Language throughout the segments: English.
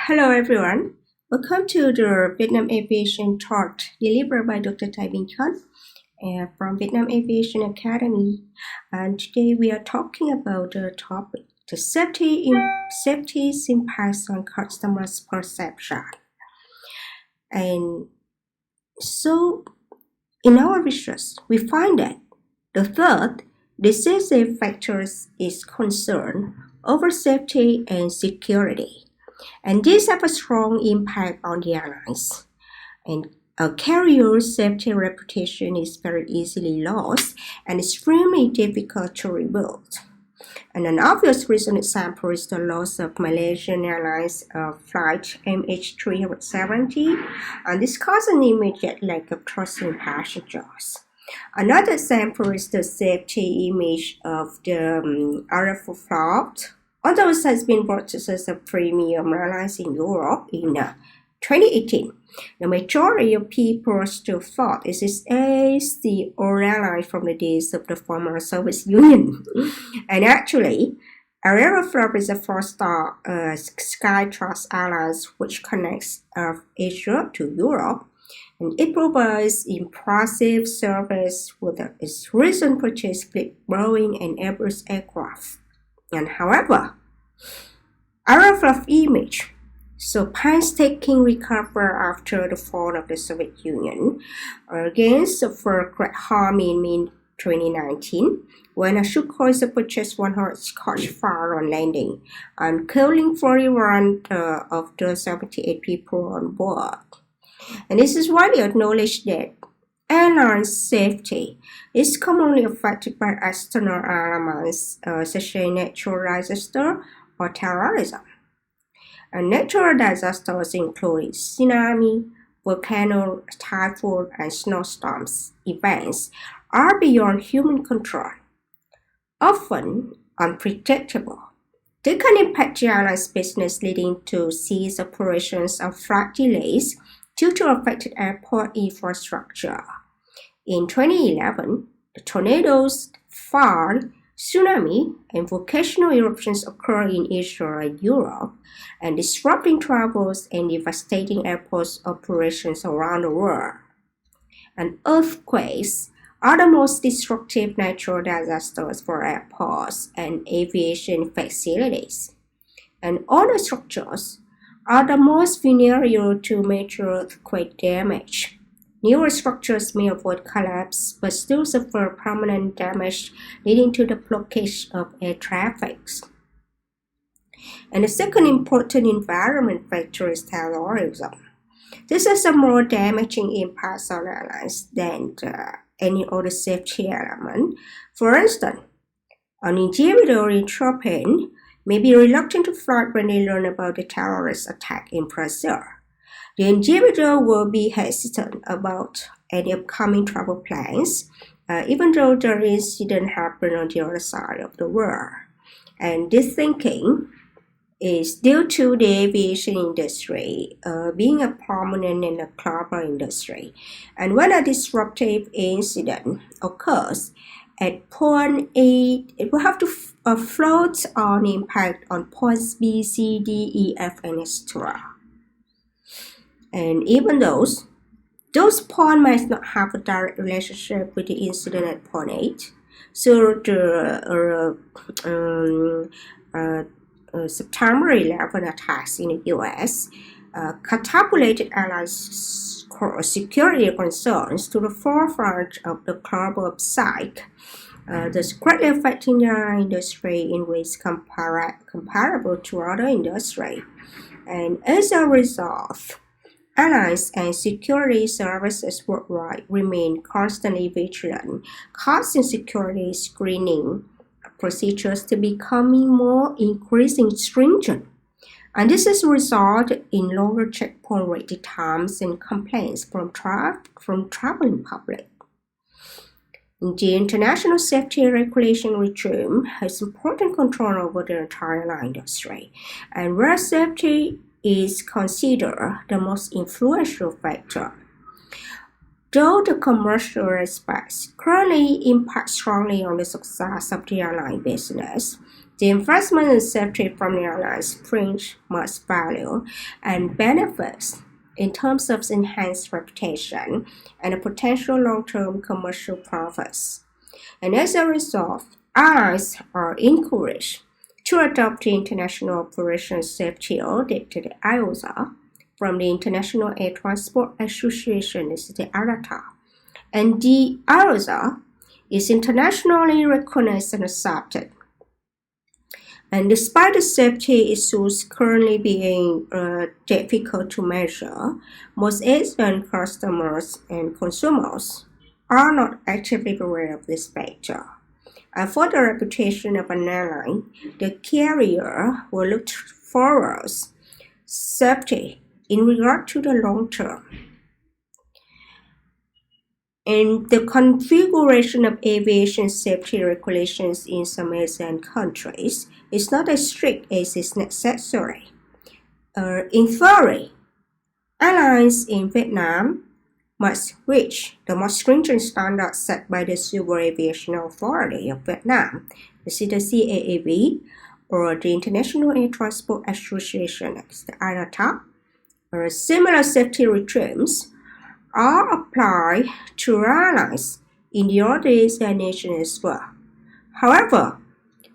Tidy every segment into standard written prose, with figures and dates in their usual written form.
Hello everyone, welcome to the Vietnam Aviation Talk delivered by Dr. Binh Tran from Vietnam Aviation Academy. And today we are talking about the topic, the safety's impacts on customers' perception. And so in our research, we find that the third decisive factor is concern over safety and security. And these have a strong impact on the airlines. And a carrier's safety reputation is very easily lost and extremely difficult to rebuild. And an obvious recent example is the loss of Malaysian Airlines flight MH370, and this caused an immediate lack of trust in passengers. Another example is the safety image of the Aeroflot. Although it has been brought as a premium airlines in Europe in 2018, the majority of people still thought it is the old airline from the days of the former Soviet Union. And actually, Aeroflot is a four-star Skytrust airlines which connects Asia to Europe, and it provides impressive service with its recent purchase fleet Boeing and Airbus aircraft. And however, Aeroflot's image so painstaking recover after the fall of the Soviet Union again suffered great harm in mid-2019 when a Sukhoi purchased 100 caught fire on landing and killing 41 of the 78 people on board. And this is widely acknowledged that airline safety is commonly affected by external elements such as natural disaster or terrorism. And natural disasters include tsunami, volcano, typhoon, and snowstorms events are beyond human control, often unpredictable. They can impact the airline's business, leading to cease operations or flight delays due to affected airport infrastructure. In 2011, the tornadoes, fire, tsunami, and volcano eruptions occurred in Asia and Europe, and disrupting travels and devastating airport operations around the world. And earthquakes are the most destructive natural disasters for airports and aviation facilities. And all the structures are the most vulnerable to major earthquake damage. Newer structures may avoid collapse but still suffer permanent damage, leading to the blockage of air traffic. And the second important environment factor is terrorism. This has a more damaging impact on airlines than any other safety element. For instance, an individual in Japan may be reluctant to fly when they learn about the terrorist attack in Brazil. The individual will be hesitant about any upcoming travel plans, even though the incident happened on the other side of the world. And this thinking is due to the aviation industry being a prominent in the global industry. And when a disruptive incident occurs, at point A, it will have to float on impact on points B, C, D, E, F, and etc. And even those points might not have a direct relationship with the incident at point 8. So the September 11 attacks in the US catapulted airlines' security concerns to the forefront of the global psyche, thus greatly affecting the industry in ways comparable to other industries. And as a result, airlines and security services worldwide remain constantly vigilant, causing security screening procedures to becoming more increasingly stringent. And this has resulted in longer checkpoint waiting times and complaints from traveling public. The international safety regulation regime has important control over the entire airline industry, and where safety is considered the most influential factor. Though the commercial aspects currently impact strongly on the success of the airline business, the investment in safety from the airlines brings much value and benefits in terms of enhanced reputation and a potential long-term commercial profits. And as a result, airlines are encouraged to adopt the International Operations Safety Audit to the IOSA from the International Air Transport Association, is the IATA. And the IOSA is internationally recognized and accepted. And despite the safety issues currently being difficult to measure, most Asian customers and consumers are not actively aware of this factor. And for the reputation of an airline, the carrier will look for safety in regard to the long term. And the configuration of aviation safety regulations in some Asian countries is not as strict as is necessary. In theory, airlines in Vietnam must reach the most stringent standards set by the Civil Aviation Authority of Vietnam, the CAAV, or the International Air Transport Association, the IATA. Similar safety regimes are applied to airlines in the other Asian nations as well. However,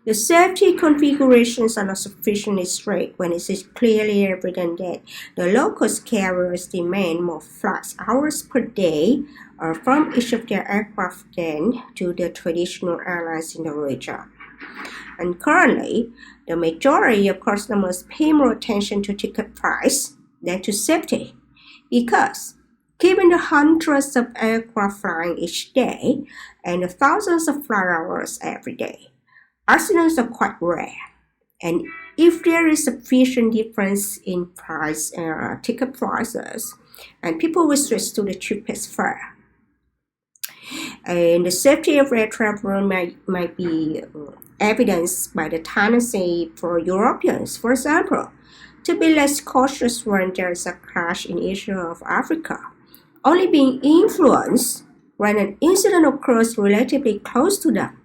the safety configurations are not sufficiently strict when it is clearly evident that the low-cost carriers demand more flight hours per day from each of their aircraft than to the traditional airlines in the region. And currently, the majority of customers pay more attention to ticket price than to safety, because given the hundreds of aircraft flying each day and the thousands of flight hours every day, accidents are quite rare. And if there is sufficient difference in price, ticket prices, and people will switch to the cheapest fare. And the safety of air travel might be evidenced by the tendency for Europeans, for example, to be less cautious when there is a crash in Asia or Africa, only being influenced when an incident occurs relatively close to them.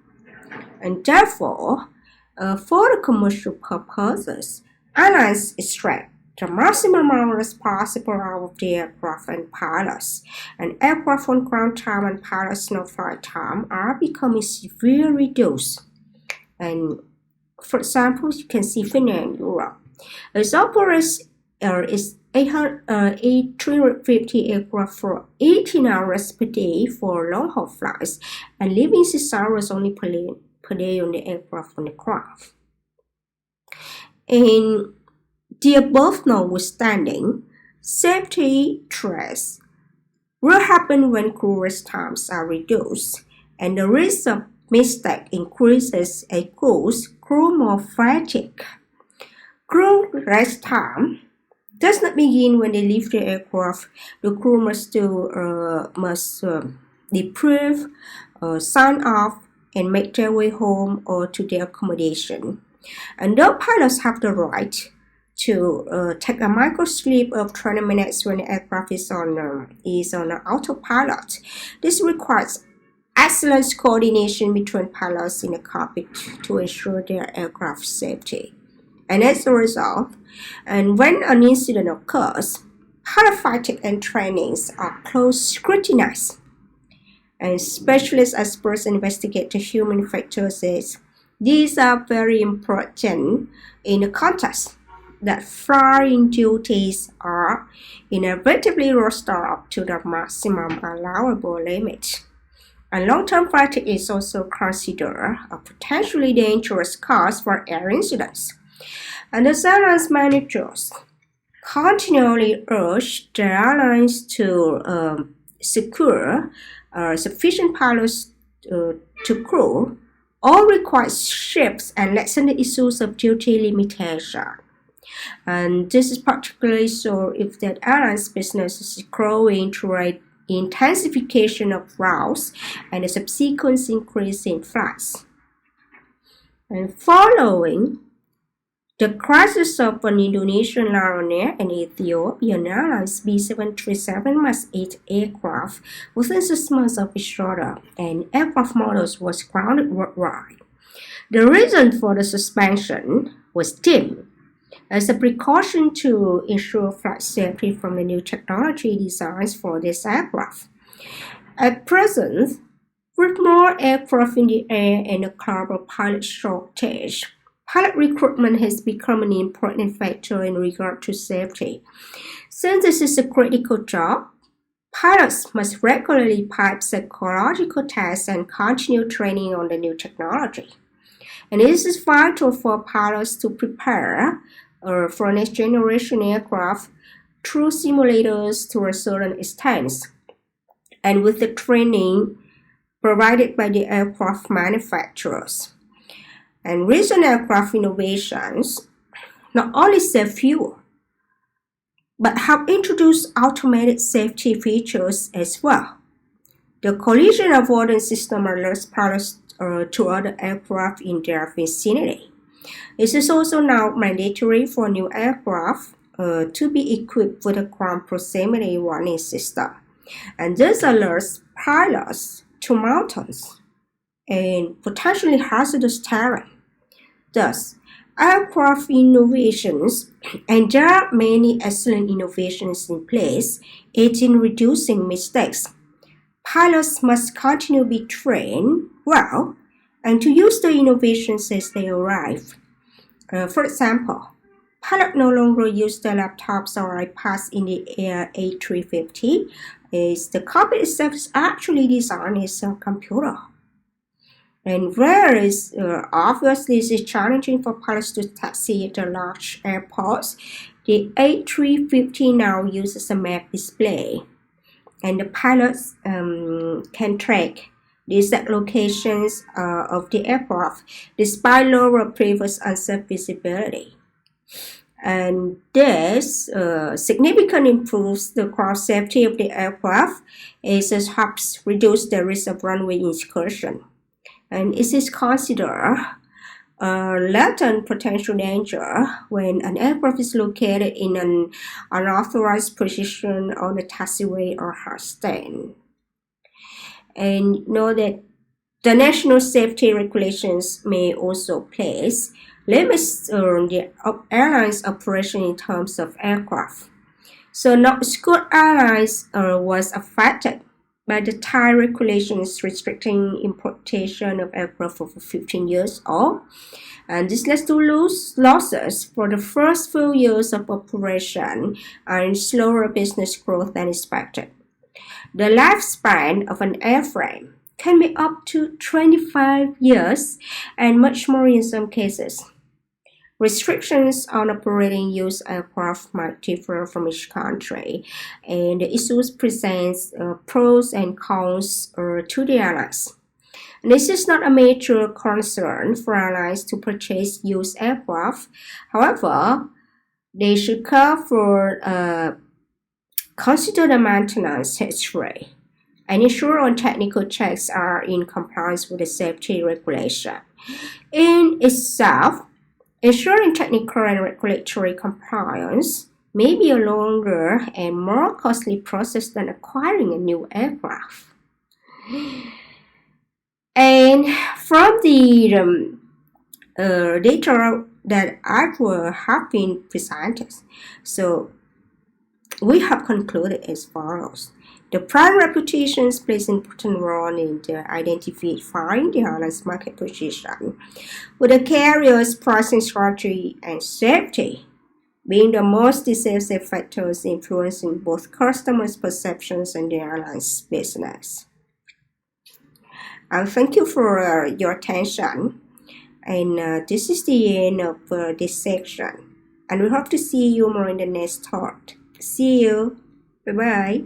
And therefore, for the commercial purposes, airlines extract the maximum hours possible out of the aircraft and pilots. And aircraft on ground time and pilots no flight time are becoming severely reduced. And for example, you can see Finland and Europe. Its operates is 350 aircraft for 18 hours per day for long-haul flights, and leaving 6 hours only per day on the aircraft on the ground. And the above notwithstanding, safety threats will happen when crew rest times are reduced, and the risk of mistake increases as crew more fatigue. Crew rest time does not begin when they leave the aircraft. The crew must debrief, sign off, and make their way home or to their accommodation. And though pilots have the right to take a micro sleep of 20 minutes when the aircraft is on autopilot, this requires excellent coordination between pilots in the cockpit to ensure their aircraft safety. And as a result, and when an incident occurs, pilot fatigue and trainings are closely scrutinized. And specialist experts investigate the human factors. These are very important in the context that flying duties are inevitably rostered up to the maximum allowable limit. And long-term fatigue is also considered a potentially dangerous cause for air incidents. And the airlines managers continually urge the airlines to secure sufficient pilots to crew all required shifts and lessen the issues of duty limitation. And this is particularly so if that airline's business is growing through an intensification of routes and a subsequent increase in flights. And following The crashes of an Indonesian Lion Air and Ethiopian Airlines B737 MAX 8 aircraft within 6 months of each other, and aircraft models was grounded worldwide. The reason for the suspension was deemed as a precaution to ensure flight safety from the new technology designs for this aircraft. At present, with more aircraft in the air and a global pilot shortage, pilot recruitment has become an important factor in regard to safety. Since this is a critical job, pilots must regularly pass psychological tests and continue training on the new technology. And this is vital for pilots to prepare for next generation aircraft through simulators to a certain extent, and with the training provided by the aircraft manufacturers. And recent aircraft innovations not only save fuel, but have introduced automated safety features as well. The collision avoidance system alerts pilots to other aircraft in their vicinity. It is also now mandatory for new aircraft to be equipped with a ground proximity warning system, and this alerts pilots to mountains and potentially hazardous terrain. Thus, aircraft innovations, and there are many excellent innovations in place, aid in reducing mistakes. Pilots must continue to be trained well and to use the innovations as they arrive. For example, pilots no longer use their laptops or iPads in the Air A350, as the cockpit itself is actually designed as a computer. And whereas obviously it is challenging for pilots to taxi at the large airports, the A350 now uses a map display, and the pilots can track the exact locations of the aircraft despite lower previous unsafe visibility. And this significantly improves the ground safety of the aircraft, as it helps reduce the risk of runway incursion. And it is considered a latent potential danger when an aircraft is located in an unauthorized position on the taxiway or hard stand. And know that the national safety regulations may also place limits on the airline's operation in terms of aircraft. So Nova Scotia Airlines was affected by the Thai regulations restricting importation of aircraft for 15 years old, and this led to losses for the first few years of operation and slower business growth than expected. The lifespan of an airframe can be up to 25 years and much more in some cases. Restrictions on operating used aircraft might differ from each country, and the issues presents pros and cons to the airlines. And this is not a major concern for airlines to purchase used aircraft. However, they should consider the maintenance history and ensure all technical checks are in compliance with the safety regulation. In itself, ensuring technical and regulatory compliance may be a longer and more costly process than acquiring a new aircraft. And from the data that I have been presented, so we have concluded as follows. The brand reputations plays an important role in identifying the airline's market position, with the carrier's pricing strategy and safety being the most decisive factors influencing both customers' perceptions and the airline's business. And thank you for your attention. And this is the end of this section. And we hope to see you more in the next talk. See you. Bye-bye.